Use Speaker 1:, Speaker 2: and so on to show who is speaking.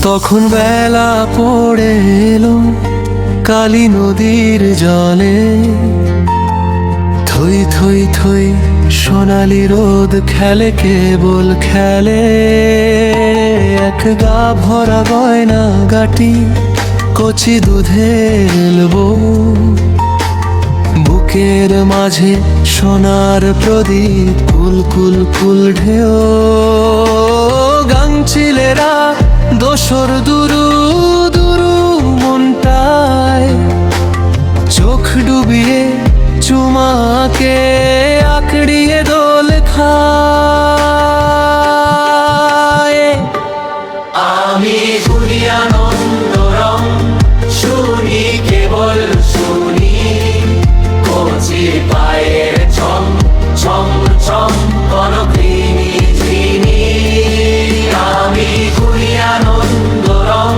Speaker 1: তখন বেলা পড়ে এলো কালী নদীর জলে, থই থই থই সোনালি রোদ খেলে, কেবল খেলে এক গা ভরা গয়না গাটি, কচি দুধের বউ। বুকের মাঝে সোনার প্রদীপ, কুল কুল কুল ঢেউ। গাংচিলেরা দোসর দুরু দুরু মনটায়, চোখ ডুবিয়ে চুমাকে আঁকড়িয়ে দোল খায়।
Speaker 2: আমি শুনি আনন্দ রং, শুনি কেবল শুনি কচি পায়ের ছম ছম ছম কনকৃমি ঝিনি। আমি শুনি আনন্দ রং,